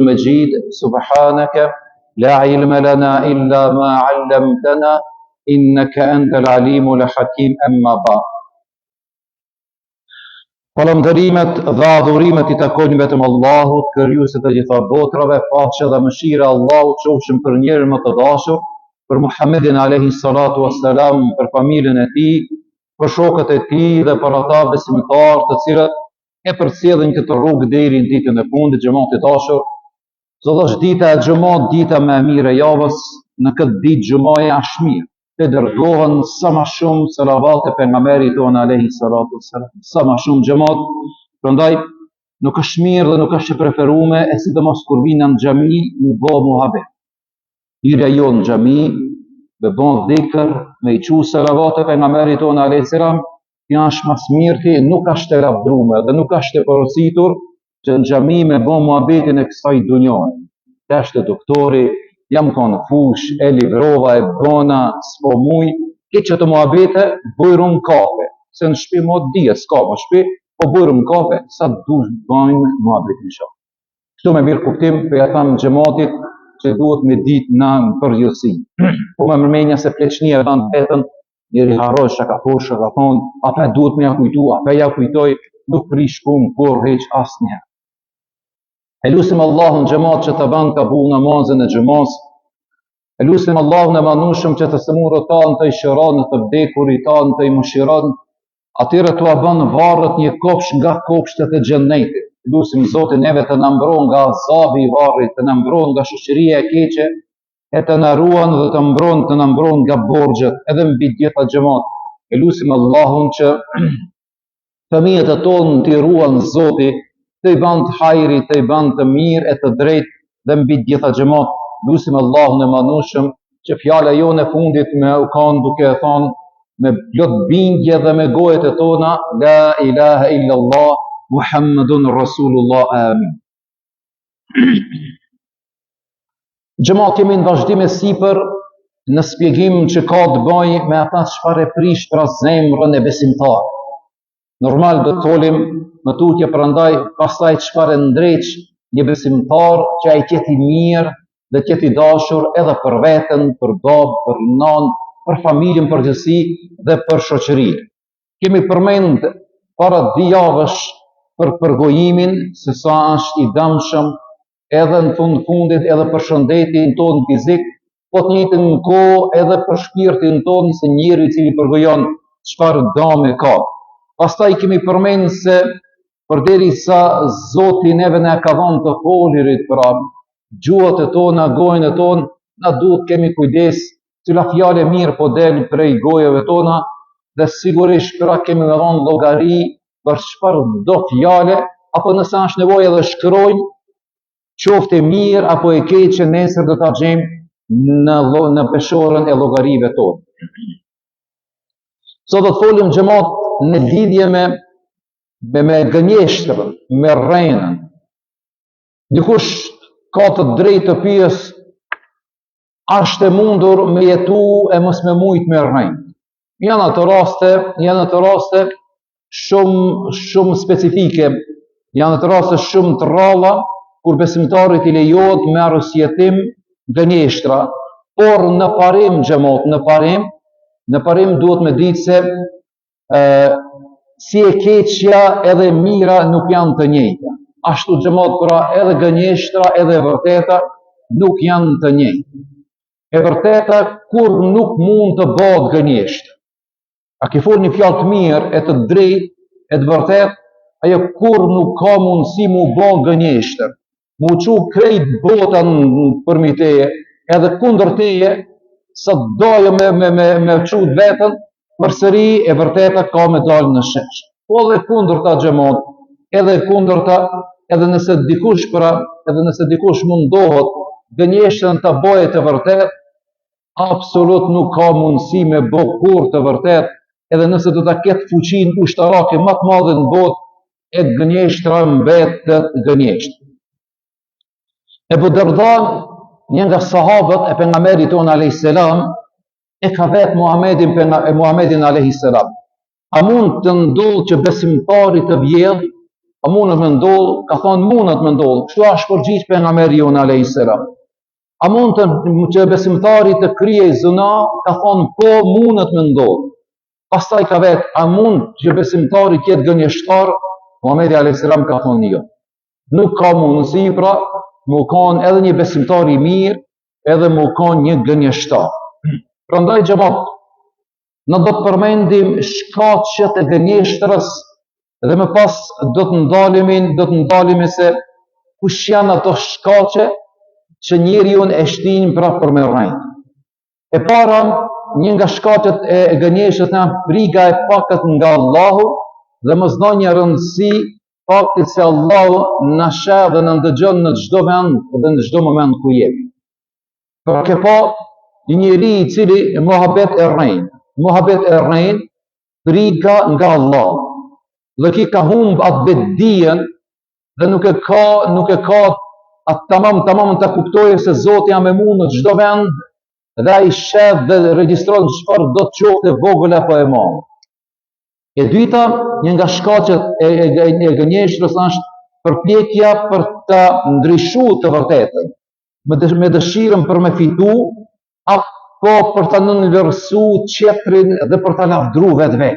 المجيد سبحانك لا علم لنا إلا ما علمتنا إنك أنت العليم الحكيم أما بعد. Falëndërimet dhe adhurimet I takojnë vetëm Allahut, krijuesit të gjitha botrave, paqja dhe mëshira e Allahut qofshin për njerin më të dashur, për Muhammedin alayhi salatu wassalam, për familjen e tij, për shokët e tij dhe për ata besimtarë të cilët e përcjellin këtë rrugë deri në ditën e fundit. Xhamati I dashur, sot është dita e xhamat, dita më e mirë e javës. Në këtë ditë xhamaja është mirë. Të dërgohen sa më shumë salavat e pejgamberit tonë alayhi salatu wassalam, sa më shumë xhamat. Prandaj nuk është mirë dhe nuk është e preferuar, e sidomos kur vinë në xhami, u bë muhabet. Hyrja jonë në xhami, me bën dhikr, me I thu salavat e pejgamberit tonë alayhi salam, kjo është mas mirti, nuk është e lavdruar dhe nuk është e porositur që në xhami me bën muhabetin e kësaj dunjoje. Tashtë doktori, jam konë fush, e livrova, e bona, s'po muj, këtë që të muhabete, bujrum kafe, se në shpi mo dhije, s'ka më shpi, po bujrum kafe, sa dush bëjmë muhabetin shumë. Kështu me mirë kuptim, për ja thamë xhamatit, që duhet me ditë në përgjithësi. Po me mërmenja se pleqnia e dhanë vetën, njëri harroj shaka thonë, ape duhet me ja kujtu, ape ja kujtoj, nuk prish punë, kur heq asë njërë. E lusim Allahun xhamat që të banë kabul namazin e xhamas. E lusim Allahun e manushëm që të sëmurët tanë të I shëron, të vdekurit tanë të I mëshiron, atyre të banë varët një kopsh nga kopshtet e xhennetit. Lusim Zotin neve të na mbron nga azabi I varrit, të na mbron nga shoqëria e keqe, e të na ruan dhe të na mbron nga borxhet, edhe mbi gjitha xhamat. E lusim Allahun që fëmijët e tonë t'i ruan Zoti, të I ban të hajri, të I ban të mirë e të drejt dhe mbi gjitha xhamat. Lusim Allahun e manushëm që fjala jone fundit me u kanë duke e thonë me plot bindje dhe me gojet e tona, la ilaha illallah, Muhammedun Rasulullah, amin. Xhamat, kemi në vazhdim e sipër në spjegim që ka të bëjë me ata çfarë prish pra zemrën e besimtar. Normal do të folim më tutje prandaj pastaj çfarë ndreq një besimtar që ai qeti mirë dhe qeti dashur edhe për veten, për babë, për nanë, për familjen përgjithësi dhe për shoqërinë. Kemi përmend para 2 javësh për përgojimin se sa është I dëmshëm edhe në fundit edhe për shëndetin tonë fizik, po të njëjtën kohë edhe për shpirtin tonë se njeriu I cili përgojon çfarë dëmi ka. Pastaj kemi përmend se përderisa Zoti neve na ka dhënë të folirit pra gjuhët e tona, gojën e tonë, na duhet kemi kujdes cila fjalë mirë po del prej gojëve tona dhe sigurisht pra kemi me dhënë llogari për çfarë do fjale apo nëse është nevojë edhe shkrojnë qoftë e mirë apo e keqe nesër do ta gjejmë në peshorën e llogarive tonë. Sot do të folim xhamat në lidhje me gënjeshtrën, me rrenën. Dikush ka të drejtë të pyes, është e mundur me jetu e mos me mujt me rrenë. Janë ato raste shumë specifike, janë ato raste shumë të rralla kur besimtarit I lejohet me arrosjetim gënjeshtra, por në parim xhamat, në parim duhet me ditë se si e keqja edhe mira nuk janë të njëjta. Ashtu xhamat pra edhe gënjeshtra edhe e vërteta nuk janë të njëjta. E vërteta kur nuk mund të bëhet gënjeshtër. A ke fol një fjalë të mirë, e të drejtë, e të vërtetë, ajo kur nuk ka mundësi mu bë gënjeshtër. Mu çu krejt botën përmi teje, edhe kundër teje, sa dojo me çut veten, përsëri e vërteta ka me dalë në shesh. Po edhe kundërta xhamat, edhe kundërta, edhe nëse dikush mundohet gënjeshtën të bëjë të vërtet, absolut nuk ka mundësi me bë kurrë të vërtet, edhe nëse do ta ketë fuqinë ushtarake më të madhe në botë, e gënjeshtra mbetet gënjeshtër. Ebu Darda, një nga sahabët e pejgamberit tonë alayhis salam, e ka vetë Muhammedin alayhis salam. A mund të ndodhë që besimtari të vjedhë A mundet me ndodhë? Ka thonë mundet me ndodhë. Kështu është përgjigj pejgamberi jon alayhis salam. A mund që besimtari të kryej zina? Ka thonë po, mundet me ndodhë. Pastaj ka vetë, a mund që besimtari të jetë gënjeshtar? Muhamedi alayhis salam ka thonë jo. Nuk ka mundësi pra mu kanë edhe një besimtar i mirë, edhe mu kanë një gënjeshtar. Prandaj xhamat, ne do të përmendim shkaqet e gënjeshtrës dhe më pas do të ndalemi se kush janë ato shkaqe që njeriu e shtin pra për me rrejt. E para, një nga shkaqet e gënjeshtrës janë friga e pakët nga Allahu dhe mosdhënia rëndësi faktit se Allahu na sheh dhe na ndëgjon në çdo vend dhe në çdo moment ku jemi. Për ke pa një njeri i cili muhabet e rrejn, friga nga Allahu. Dhe ki ka humb atë betdijen dhe nuk e ka atë tamam të kuptojë se Zoti jam e mund në çdo vend dhe ai shef dhe regjistron çfarë do të qoftë e vogël apo e madhe. E dyta, një nga shkaqet e gënjeshtrës është përpjekja për të ndryshuar të vërtetën, me dëshirën për me fitu, apo për të nënvlerësu qetrin dhe për të lavdru vetë.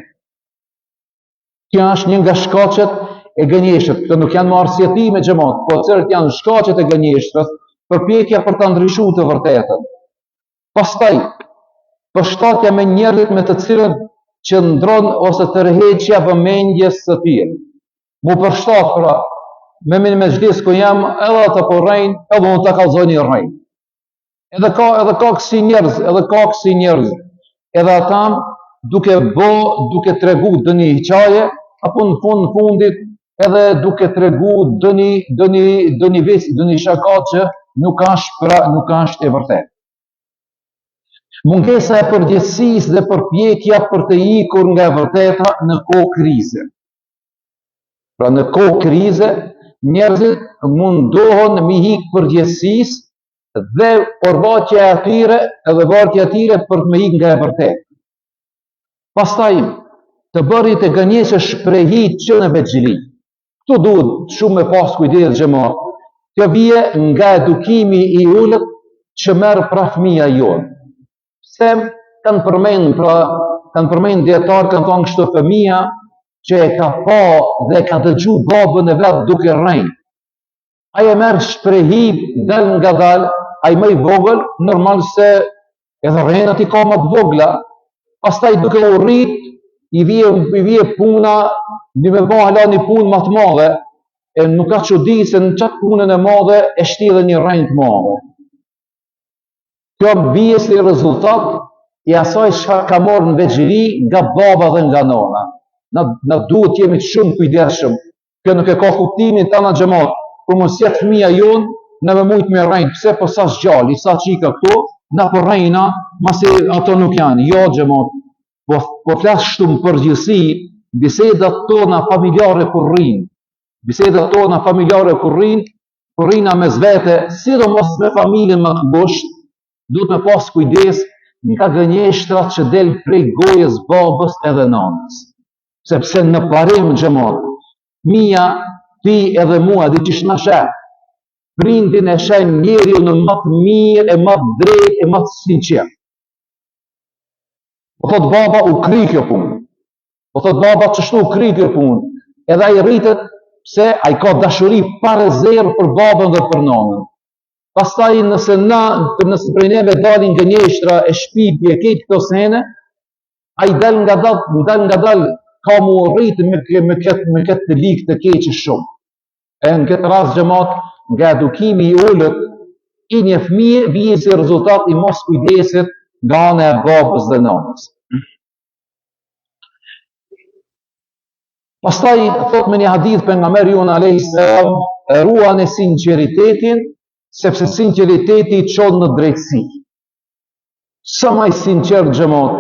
Kjo është një nga shkaqet e gënjeshtrës, që nuk janë marrësietime xhamat, po cilat janë shkaqet e gënjeshtrës, përpjekja për të ndryshuar të vërtetën. Pastaj, përshtatja me njerëzit me të cilët qëndron ose tërheqja vëmendjes së tyre. Mu përshtat pra, me mezhlis ku jam, edhe ata po rrejnë, edhe unë të kallzoj një rrejnë. Edhe ka kësi njerëz, edhe ata duke tregu dëni hiqaje, apo në fundit edhe duke tregu dëni shaka që nuk është e vërtet. Mungesa e përgjegjësisë dhe përpjekja për të ikur nga e vërteta në kohë krize. Pra në kohë krize, njerëzit mundohen me ikë përgjegjësisë dhe porvatja e atyre për të me ikë nga e vërteta. Pastaj, të bërit e gënjeshtër shprehit që në veçgjili. Këtu duhet shumë me pas kujdes xhamat. Kjo vije nga edukimi i ullët që merr pra fëmia jonë. Se kanë përmend dietar, kanë thonë kështu, fëmia që e ka pa dhe ka dëgju babën e vet duke rrejnë. Ai e merr shprehi dal nga dal, ai më i vogël, normal se edhe rrejnat i ka më të vogla. Pastaj duke u rrit, i vije puna, një me ba hala një punë më të madhe, e nuk ka çudi se në qatë punën e madhe e shti dhe një rrejnë të madhe. Kjo bie si rezultat i asaj çka ka marrë në veçgjiri nga baba dhe nga nona. Na duhet jemi shumë kujdesshëm. Kjo nuk e ka kuptimin tana xhamat. Kur mos jetë fëmia jon, në me mujt me rrejnë, pse po sa zgjali, sa qika këtu, na po rrejna, masi ato nuk janë. Jo xhamat. Po flas shumë përgjithësi, bisedat tona familjare kur rrijna mes vete, sidomos me familjen më të ngushtë, duhet me pas kujdes nga gënjeshtrat që del prej gojës babës edhe nanës. Sepse në parim xhamat, mia, ti edhe mua dhe qish na sheh, prindin e sheh njeriu në më të mirë, e më të drejtë, e më të sinqert. Po thot baba u kri kjo punë. Po thot baba çështu u kri kjo punë. Edhe ai rritet se ai ka dashuri pa rezervë për babën dhe për nanën. Pastaj nëse prej neve dalin gënjeshtra e shpifje e këtë këto sene, ai dal nga dal ka mu rrit me këtë likë të keqë shumë. E në këtë rast xhamat, nga edukimi i ullët, i një fëmijë vjen si rezultat i mos kujdesit nga ana e babës dhe nanës. Pastaj thot me një hadith pejgamberi jon alayhis salam, ruani sinqeritetin, sepse sinqeriteti çon në drejtësi. Sa më i sinqert xhamat,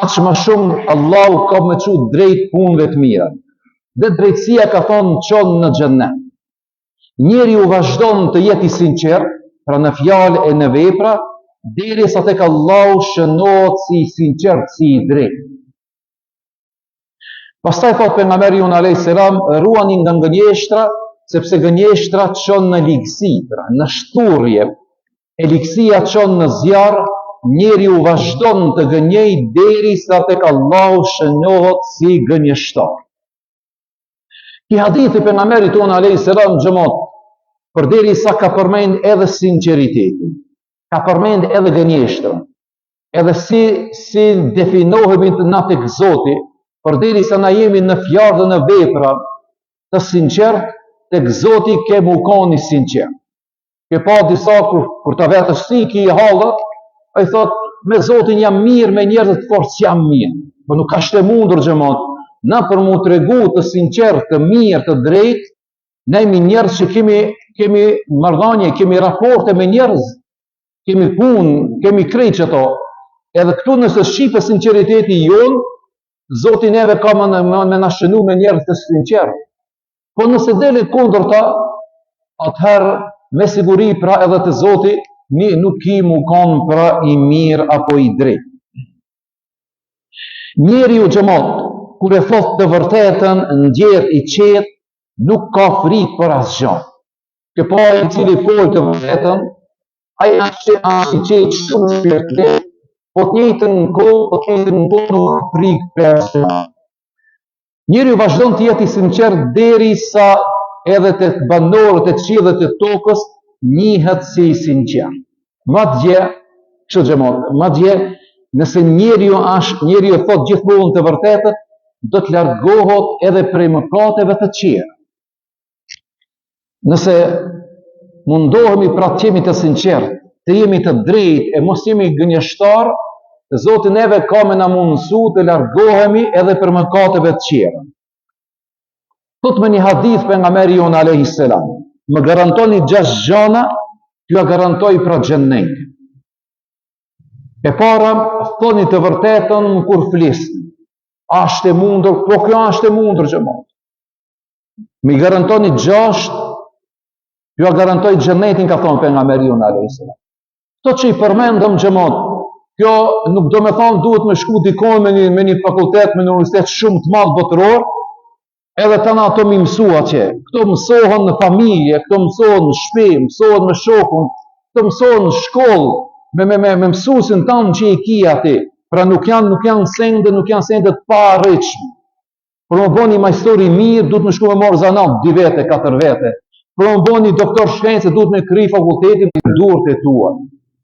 aq më shumë Allahu ka më çu drejt punëve të mira. Dhe drejtësia ka thonë çon në xhennet. Njeriu vazhdon të jetë i sinqert, pra në fjalë e në vepra, derisa tek Allahu shënohet si i sinqert, si i drejtë. Pastaj thot pejgamberi jon alayhis salam, ruani nga gënjeshtra, sepse gënjeshtra çon në ligësi, në shturje. E ligësia çon në zjarr, njeriu vazhdon të gënjej derisa tek Allahu shënohet si gënjeshtar. Ki hadithi pejgamberit ton alayhis salam xhamot, përderisa ka përmend edhe sinqeritetin, ka përmend edhe gënjeshtrën, edhe si definohemi na tek Zoti, përderisa na jemi në fjalë dhe në vepra të sinqert, tek Zoti kemu qenë sinqert. Ke pa disa kur ta vetësh si ki hallat, ai thot me Zotin jam mirë, me njerëzit fort jam mirë. Po nuk ka shtë mundur xhamot, na për mu tregu të sinqert, të mirë, të drejt, ne jemi njerëz që kemi marrëdhënie, kemi raporte me njerëz, kemi punë, kemi krejt çato. Edhe këtu nëse shqipe sinqeriteti jon, Zoti neve ka me na shënu me njerëz të sinqert. Po nëse deli kundërta, atëherë me siguri pra edhe të Zoti nuk ki mu kanë pra i mirë apo i drejt. Njeriu xhamot, kur e thot të vërtetën, ndjet i qetë, nuk ka frikë për asgjë. Që pa i cili folë të vërtetën, ai është i qetë shumë shpirtlet, po të njëjtën kohë nuk frikë për asgjë. Njeriu vazhdon të jetë i sinqert derisa edhe të banorët e qiellit të tokës njihet si i sinqert. Madje, nëse njeriu thot gjithmonë të vërtetën, do të largohet edhe prej mëkateve të tjera. Nëse mundohemi pra të jemi të sinqert, të jemi të drejt e mos jemi gënjeshtar, Zoti neve ka me na mundësu të largohemi edhe për mëkateve të tjera. Thot me një hadith pejgamberi jon alayhis salam, më garantoni 6 gjëra, ju ja garantoj pra xhennet. E para, thoni të vërtetën kur flisni. Ashtë e mundur, po kjo ashtë e mundur xhamot. Mi garantoni 6, ju ja garantoj xhennetin, ka thonë pejgamberi jon alayhis salam. Kto që i përmendëm xhamot, kjo nuk do me thonë duhet me shku dikon me një fakultet, me një universitet shumë të madh botëror, edhe të na ato mi mësu atje. Këto mësohen në familje, këto mësohen në shtëpi, mësohen me shokun, këto mësohen në shkollë, me mësuesin tanë që i ki ati. Pra nuk janë sende të parritshme. Por më bëni majstori mirë, duhet me shku me marrë zanat 2 vete, 4 vete. Por më bëni doktor shkencë, duhet me kry fakultetin me durët e tua.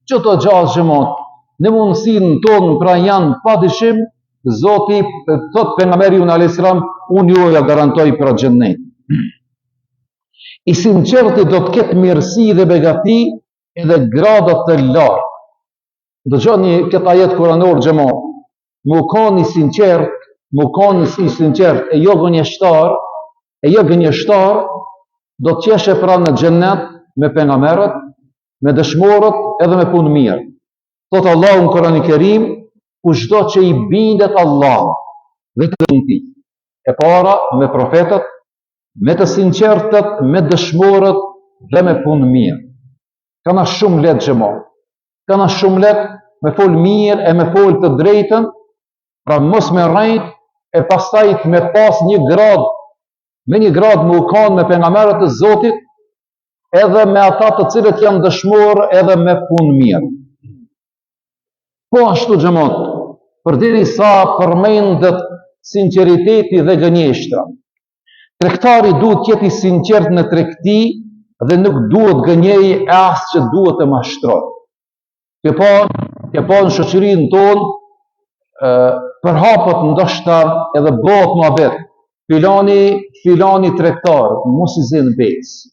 Çto gjallë xhamot, në mundësinë tonë pra janë pa dyshim, Zoti thot pejgamberi jon alayhis salam, unë ju ja garantoj për xhennet. I sinqerti do të ketë mirësi dhe begati edhe grada të lartë. Dëgjoni këtë ajet kuranor xhamot, mu kanë i sinqert e jo gënjeshtar, do të qeshe pra në xhennet me pejgamberët, me dëshmorët edhe me punë mirë. Thot Allahu në Kur'anin e Kerim, kushdo që i bindet Allah dhe të dëmti, e para me profetët, me të sinqertët, me dëshmorët dhe me punë mirë. Kana shumë letë xhamot, kana shumë letë me fol mirë e me fol të drejtën, pra mos me rrejt e pastaj me pas një grad më u kanë me pejgamberët e Zotit, edhe me ata të cilët janë dëshmorë edhe me punë mirë. Po ashtu xhamot, përderisa përmendet sinqeriteti dhe gënjeshtra. Tregtari duhet të jetë i sinqert në tregti dhe nuk duhet gënjej as që duhet të mashtroj. Ke pa në shoqërinë tonë përhapet ndoshta edhe bëhet mohabet. Filani tregtar, mos i zin besë.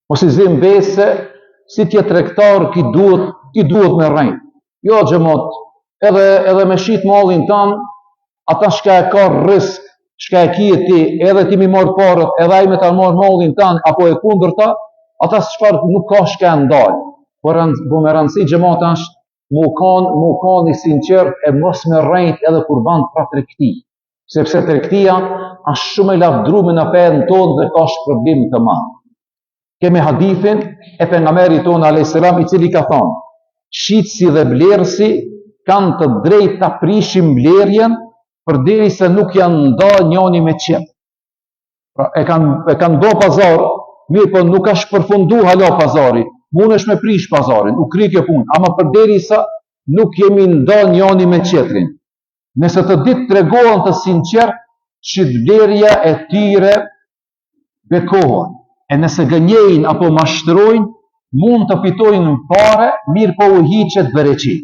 Mos i zin besë, si tjetë tregtar ki duhet me rrejt. Jo xhamot, edhe me shit mallin tanë, ata shka e ka risk, shka e ki e ti, edhe ti mi marë parët, edhe ai me ta marë mallin tanë, apo e kundërta, ata çfarë nuk ka shka e ndalë. Por me rëndësi xhamot është, mu kanë i sinqert e mos me rrejt edhe kur ban pra tregti. Sepse tregtia është shumë e lavdruar në fenë tonë dhe ka shpërblim të madh. Kemi hadithin e pejgamberit tonë alayhis salam, i cili ka thonë, shitësi dhe blerësi kanë të drejtë ta prishin blerjen përderisa nuk janë nda njani me qetë. Pra, e kanë do pazar, mirë po nuk ka shpërfundu hala pazari, mund është me prish pazarin, u kri kjo punë, ama përderisa nuk jemi nda njani me qetrin. Nëse të ditë tregohen të sinqert, që vlerja e tyre bekohen, e nëse gënjejnë apo mashtrojnë, mund të fitojnë pare, mirë po u hiqet bereqi.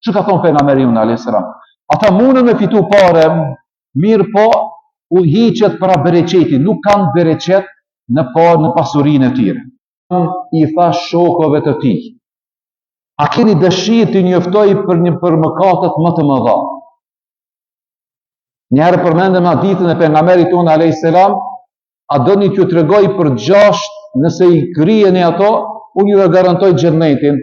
Që ka thonë pejgamberi a.s. Ata mundën me fitu pare, mirë po u hiqet para bereqeti, nuk kanë bereqet në parë në pasurinë e tyre. I tha shokove të tij, a keni dëshirë të njoftoj për mëkatet më të mëdha? Njëherë përmendëm hadithin e pejgamberit tonë a.s. A doni t'ju tregoj për 6, nëse i kryeni ato, unë ju garantoj xhennetin.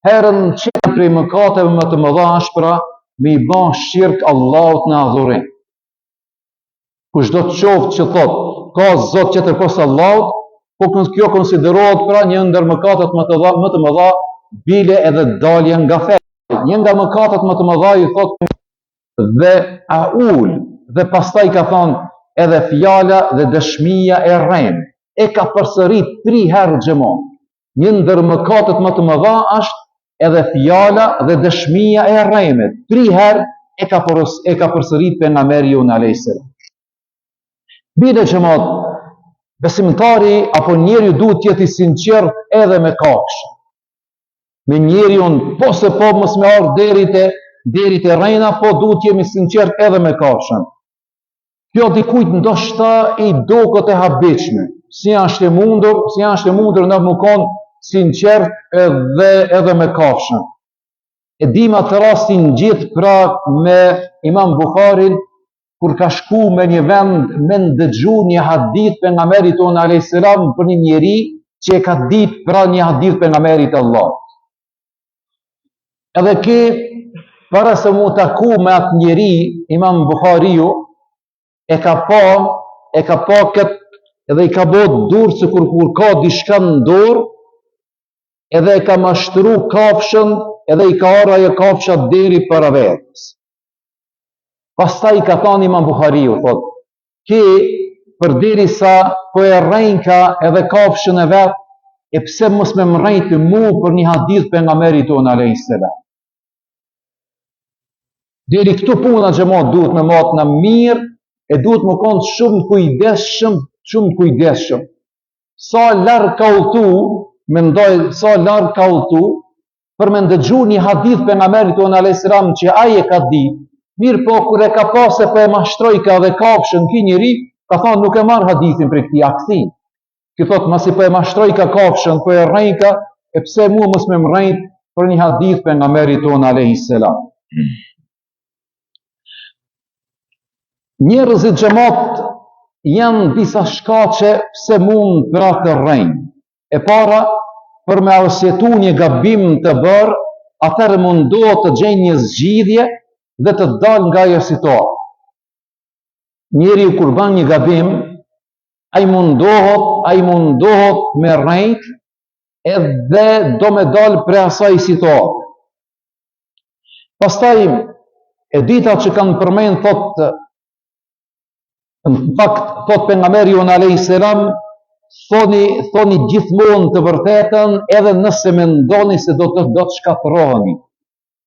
Herën qenë prej mëkateve më të mëdha është pra me i bën shirk Allahut në adhurim. Kushdo të qoftë që thotë ka Zot tjetër posa Allahut, po kjo konsiderohet pra një ndër mëkatet më të mëdha, bile edhe dalje nga feja. Një nga mëkatet më të mëdha i thotë dhe aul, dhe pastaj ka thonë edhe fjala dhe dëshmia e rrem. E ka përsërit 3 herë xhamon. Një ndër mëkatet më të mëdha është edhe fjala dhe dëshmia e rremit. 3 herë e ka përsërit pejgamberi a.s. Bile xhamon, besimtari apo njeriu duhet të jetë i sinqert edhe me kafshë. Me njeriu po se po mos me ardh deri te rrena, po duhet jemi sinqert edhe me kafshën. Kjo dikujt ndoshta i duket e habitshme. Si është e mundur në më konë sinqert edhe me kafshën. E dim atë rastin gjithë pra me Imam Bukharin, kur ka shku me një vend me ndëgju një hadith pejgamberit tonë a.s. për një njeri që e ka ditë pra një hadith pejgamberit Allah. Edhe ke para se mu taku me atë njeri, Imam Bukhariu e ka pa këtë edhe i ka bot dur se kur ka dishka në dorë, edhe e ka mashtru kafshën, edhe i ka arra e kafshat deri para vetës. Pastaj i ka thonë Imam Bukhariu, thot, ke përderi sa po e rrejnka edhe kafshën e vetë, e pse mos me më rrejtë mu për një hadith pejgamberit tonë a.s. Deri këtu puna xhamon duhet me matë në mirë, e duhet më konë shumë kujdesshëm. Sa larg ka udhtu, për me ndëgju një hadith pejgamberit tonë a.s. që ai e ka ditë, mirë po kur e ka pasë po e mashtroi ka dhe kafshën ky njeri, ka thonë nuk e marr hadithin për këtij akthi. Ky thotë masi po e mashtroi ka kafshën, po e rrejka, e pse mua mos më rrejt për një hadith pejgamberit tonë a.s. Njerëzit xhamat janë disa shkaqe pse mund pra të rrejnë. E para, për me arsjetu një gabim të bërë, atëherë mundohet të gjenjë një zgjidhje dhe të dalë nga ajo situatë. Njeriu kur bën një gabim, ai mundohet me rrejt edhe do me dalë prej asaj situatë. Pastaj e dita që kanë përmend thotë në fakt thot pejgamberi a.s. thoni gjithmonë të vërtetën edhe nëse mendoni se do të shkatërroheni.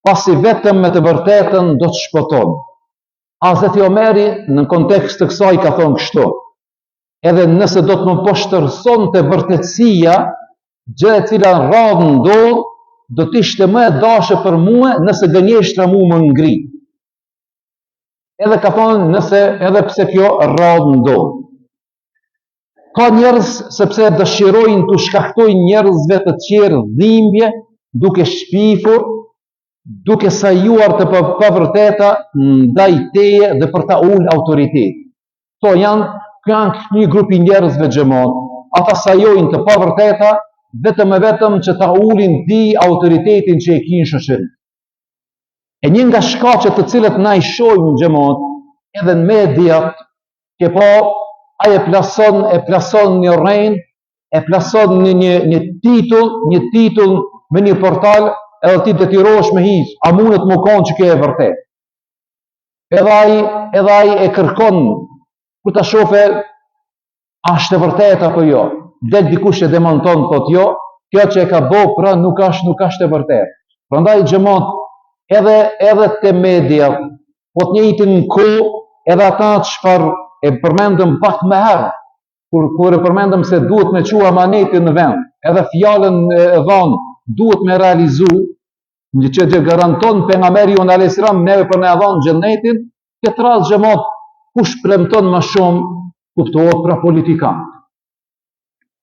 Pasi vetëm me të vërtetën do të shpëtoni. Hazreti Omeri në kontekst të kësaj ka thonë kështu. Edhe nëse do të më poshtërsonte vërtetësia, gjë e cila radhë ndodh, do të ishte më e dashur për mua nëse gënjeshtra mua më ngri. Edhe ka thonë nëse edhe pse kjo radhë ndodh. Ka njerëz sepse dëshirojnë të shkaktojnë njerëzve të tjerë dhimbje, duke shpifur, duke sajuar të pavërteta ndaj teje dhe për ta ulë autoritet. Këto janë një grupi njerëzve xhamon. Ata sajojnë të pavërteta vetëm e vetëm që ta ulin ti autoritetin që e kinë shoqëri. E një nga shkaqet të cilët na i shohim në xhamon, edhe në mediat, që po ai e plason një rrein, e plason një titull me një portal, edhe ti të tirosh me hiq, a mundet më konë që kjo e vërtet. edhe ai e kërkon kur ta shofe është e vërtetë apo jo. Del dikush e demonton, thot jo, kjo që e ka bëu pra nuk është e vërtetë. Prandaj xhamat edhe te media, po të njëjtin kohë edhe ata çfarë e përmendëm pak më herë, kur e përmendëm se duhet me qua amanetin në vend, edhe fjalën e dhanë duhet me realizu, një që garanton pejgamberi jon alayhis salam neve për me dhanë xhennetin, këtë rast xhamat kush premton më shumë kuptohet pra politikan.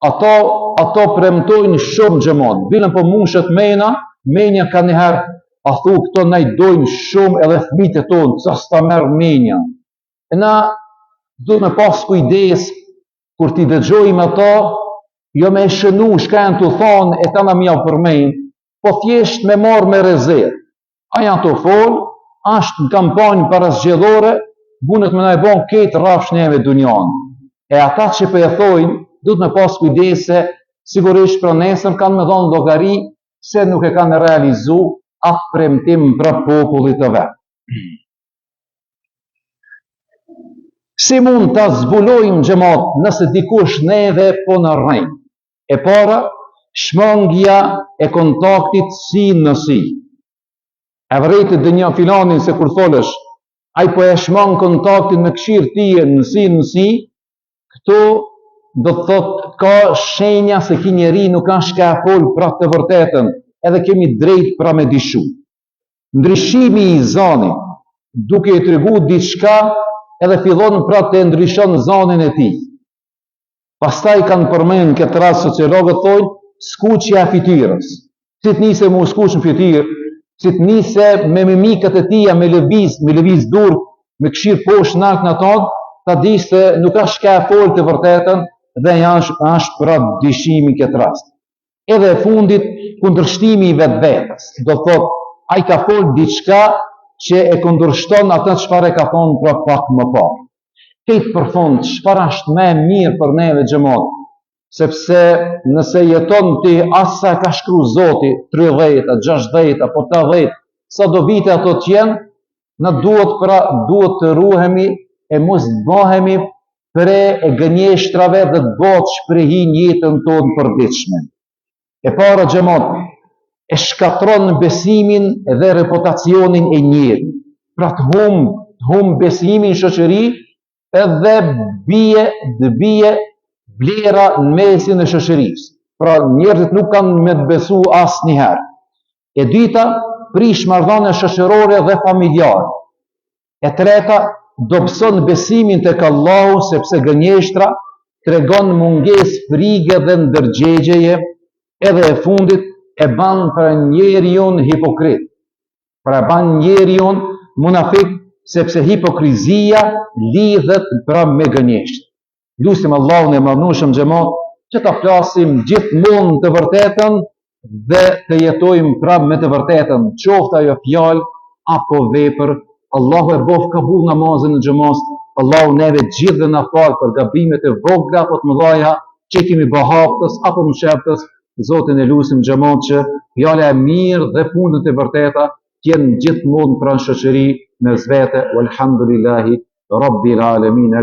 Ato premtojnë shumë xhamat, bilën po mushet menja ka njëherë a thu këto na i dojnë shumë edhe fëmijët e tonë, sa s'ta merr menja. E na duhet me pas kujdes kur t'i dëgjojmë ato, jo me shënu shka janë të thonë e ta na mja përmejnë, po thjesht me marrë me rezervë. A janë të folë, ashtë në kampanjë para zgjedhore, bunët me na e bon këtë rafsh neve dunjanë. E ata që për e thojnë, duhet me pas kujdese, sigurisht për nesër kanë me dhonë llogari se nuk e kanë realizu atë premtim për popullit të vetë. Si mund të zbulojmë xhamat nëse dikush neve po në rrejnë? E para, shmangja e kontaktit si në si. E vërejtë dë një filanin se kur tholesh, ai po e shmang kontaktin me këshirë tije në si, këto do të thot ka shenja se ki njeri nuk ka shka e folë pra të vërtetën, edhe kemi drejt pra me dishu. Ndryshimi i zanit, duke i tregu diçka, edhe fillon pra të ndryshon zanin e tij. Pastaj kanë përmend këtë rast sociologët thonë skuqja e fytyrës. Si të nisë me skuq në fytyrë, si të nisë me mimikët e tija me lëviz dur, me këshir poshtë nalt në ato, ta di se nuk ka shka e folë të vërtetën dhe është pra dyshimi këtë rast. Edhe e fundit kundërshtimi i vetvetes. Do thotë ai ka folë diçka që e kundërshton atë çfarë ka thonë pra pak më parë. Këtë për fund, çfarë është më e mirë për neve xhamat, sepse nëse jeton ti asa ka shkruar Zoti 30, 60 apo 80, sa do vite ato të jenë, na duhet të ruhemi e mos të bëhemi pre e gënjeshtrave dhe të bëhet shprehin jetën tonë përditshme. E para xhamat, e shkatron besimin dhe reputacionin e njerit. Pra të hum besimin në shoqëri edhe bie vlera në mesin e shoqërisë. Pra njerëzit nuk kanë me të besu asnjëherë. E dyta, prish marrëdhënie shoqërore dhe familjare. E treta, dobëson besimin tek Allahu sepse gënjeshtra tregon mungesë frige dhe ndërgjegjeje. Edhe e fundit, e ban për njeriun hipokrit. Pra ban njeriun munafik, sepse hipokrizia lidhet pra me gënjesht. Lusim Allahun e madhnushëm xhamat, që ta flasim gjithmonë të vërtetën dhe të jetojmë pra me të vërtetën, qoftë ajo fjalë apo vepër. Allahu e bof kabul namazin në xhamat. Allahu neve gjithë dhe na fal për gabimet e vogla apo të mëdha që kemi bëhaftës apo mësheptës. Zotin e lusim xhamat që fjala e mirë dhe punët e vërteta t'jenë gjithmonë pranë shoqëri mes vete. Walhamdulillahi Rabbil Alamin.